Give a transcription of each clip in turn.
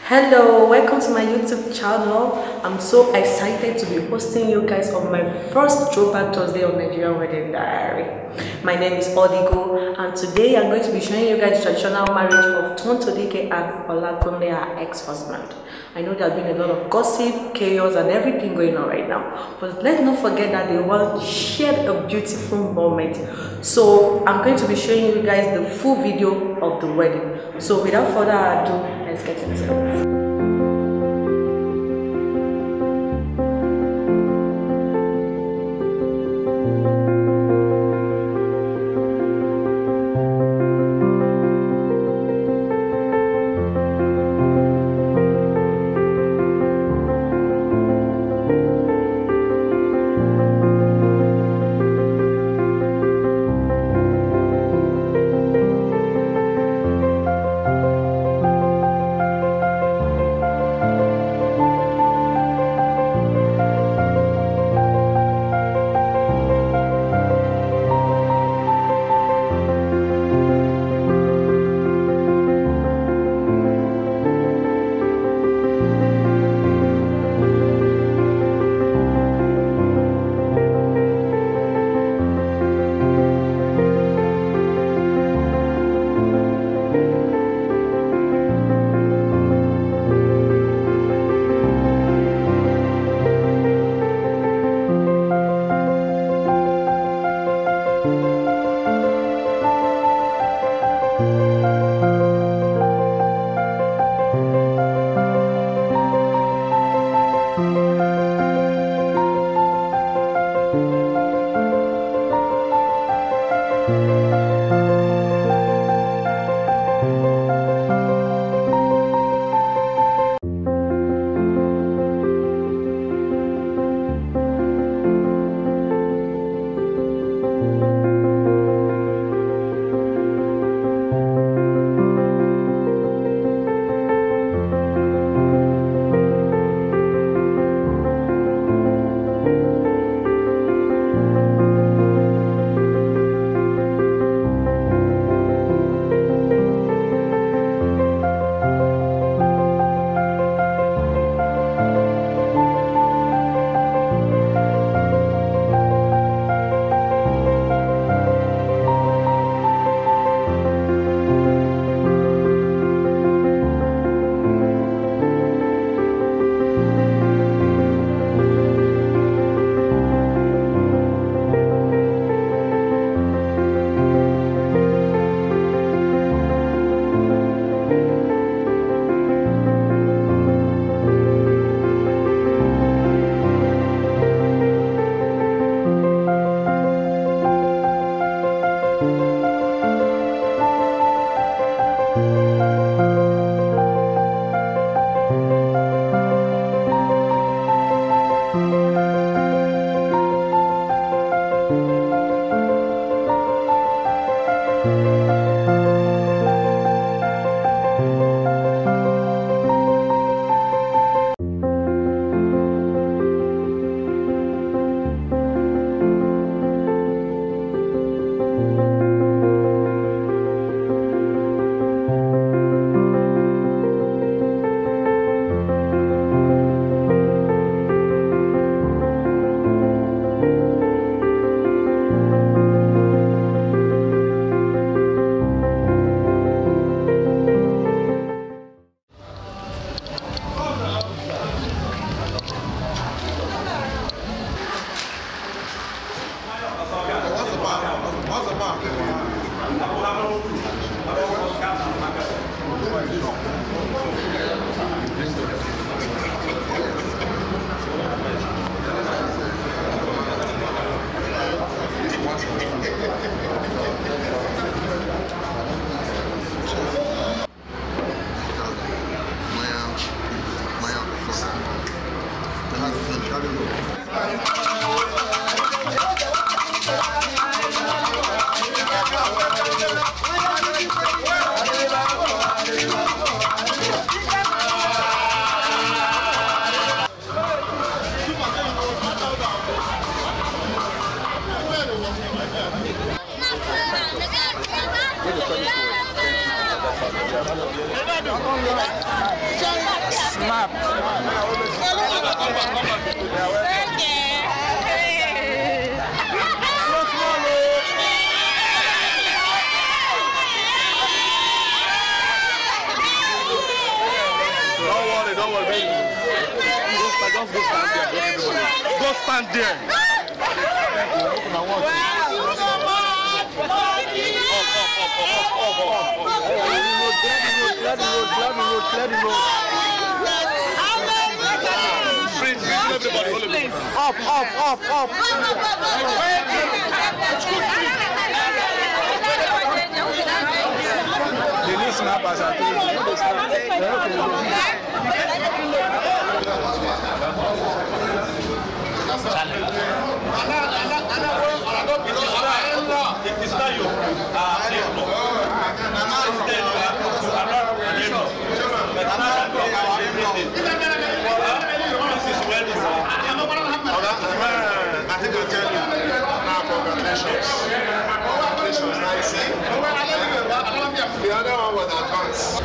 Hello, welcome to my YouTube channel. I'm so excited to be hosting you guys on my first throwback Thursday on Nigerian Wedding Diary. My name is Odigo, and today I'm going to be showing you guys the traditional marriage of TONTO and olakunle, her ex-husband. I know there's been a lot of gossip, chaos, and everything going on right now, but let's not forget that they all shared a beautiful moment. So I'm going to be showing you guys the full video of the wedding. So without further ado, let's get into it. Snap. Don't worry, baby. Just go stand there. Go stand there. Clear the road. Everybody, up. They need snappers. I think I'll tell you now, congratulations. Congratulations, nice. The other one was advanced.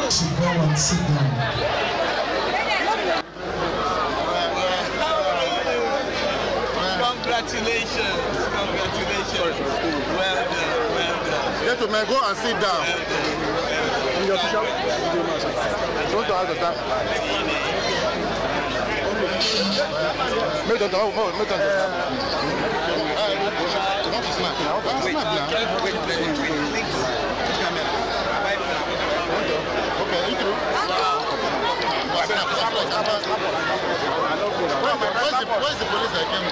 Sit down. Congratulations. Well done. Gentlemen, go and sit down. In your shop, don't have the time. Make them Snap now. Snap now. Okay, you through? Where's the police that came?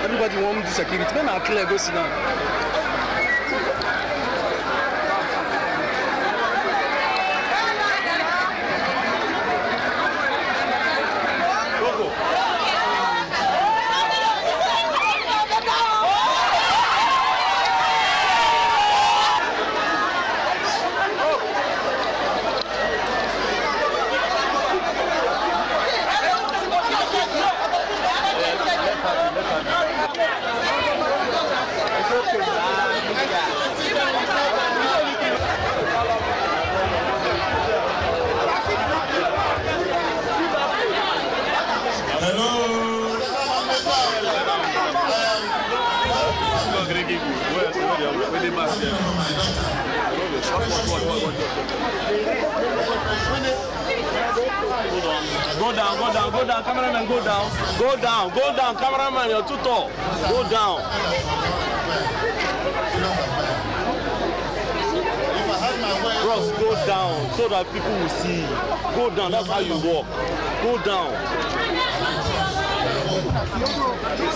Everybody want the security. Men are clear, go sit down. Go down, cameraman, go down. Go down, cameraman, you're too tall. Go down. Bros, go down so that people will see. Go down, that's how you walk. Go down.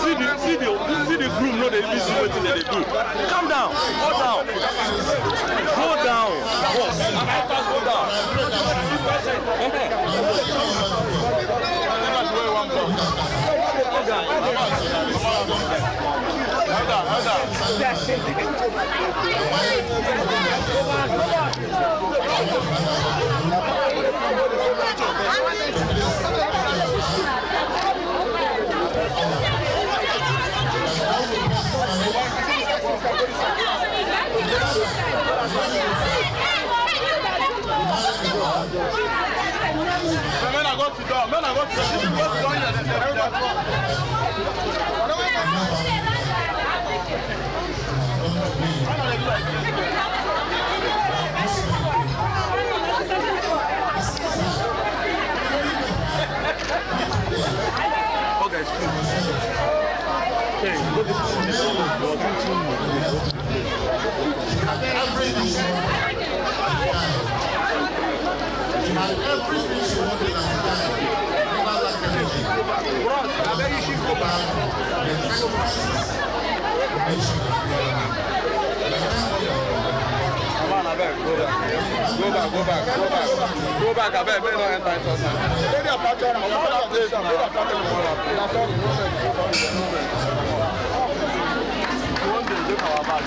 See the groom, no, they listen what they do. Come down, go down. Go down, boss. Go down. Men are going to down. Men are going to okay, everything she wanted at the time. I bet you should go back. Come on, I bet. Go back. I bet. Better enter Go back,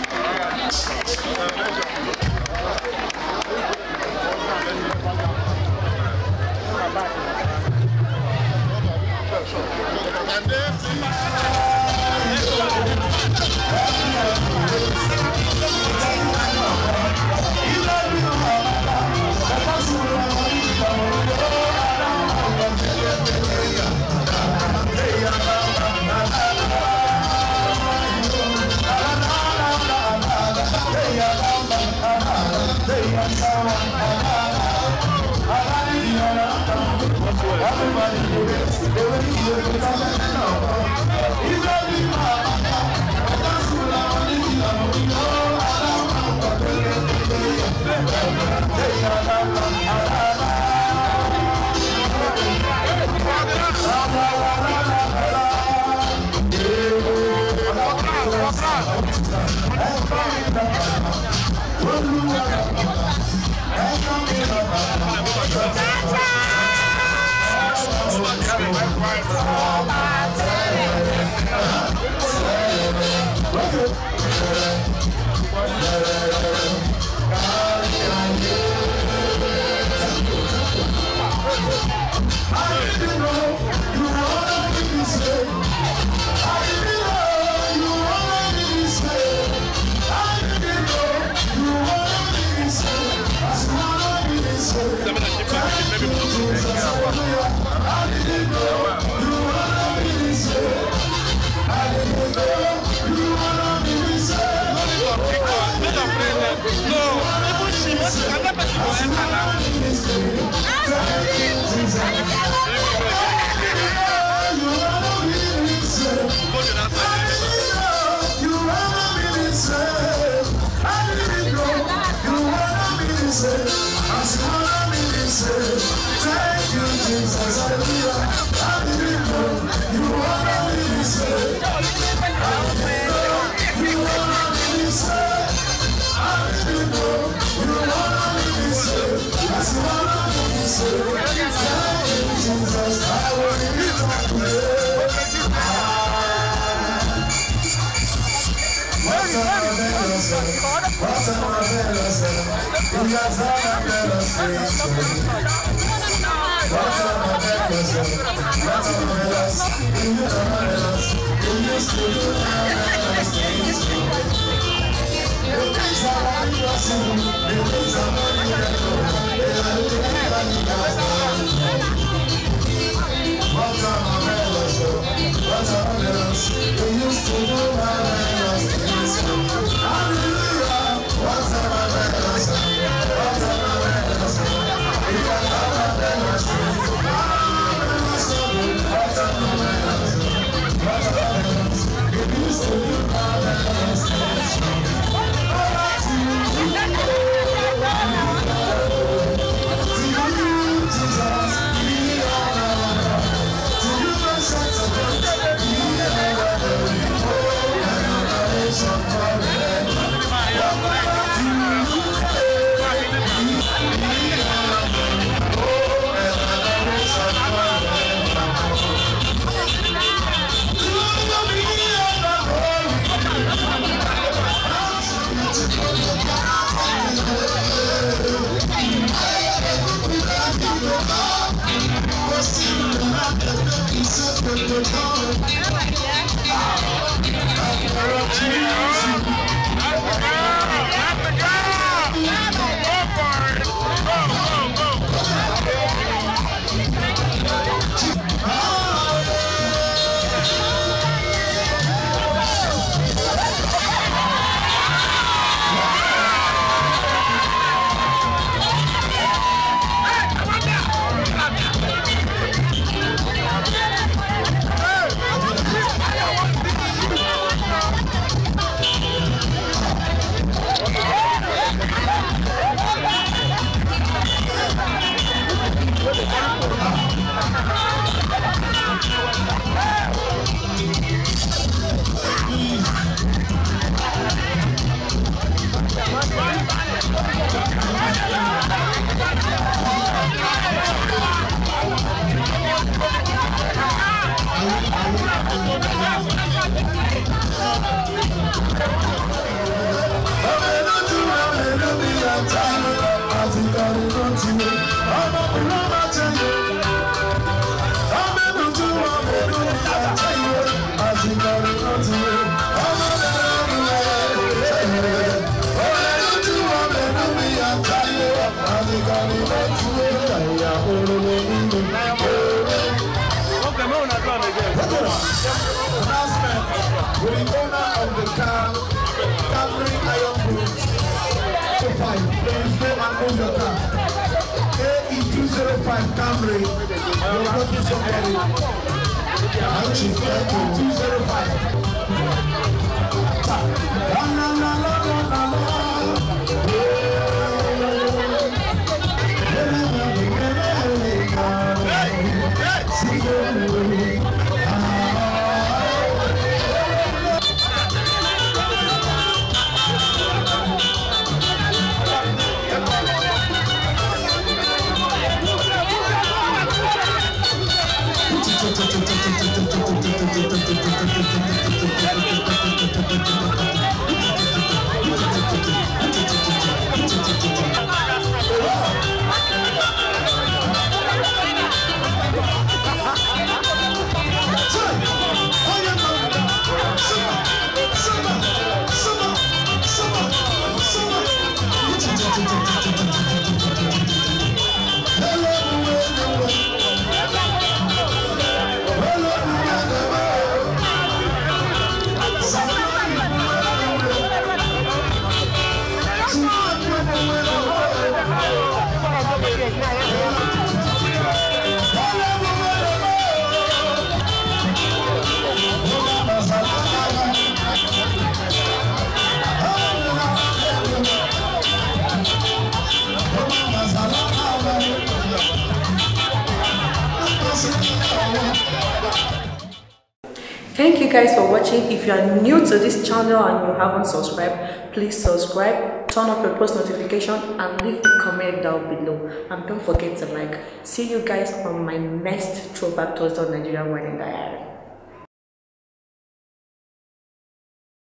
Thank you guys for watching. If you are new to this channel and you haven't subscribed, please subscribe, turn on your post notification, and leave a comment down below. And don't forget to like. See you guys on my next Throwback Thursday Nigerian Wedding Diary.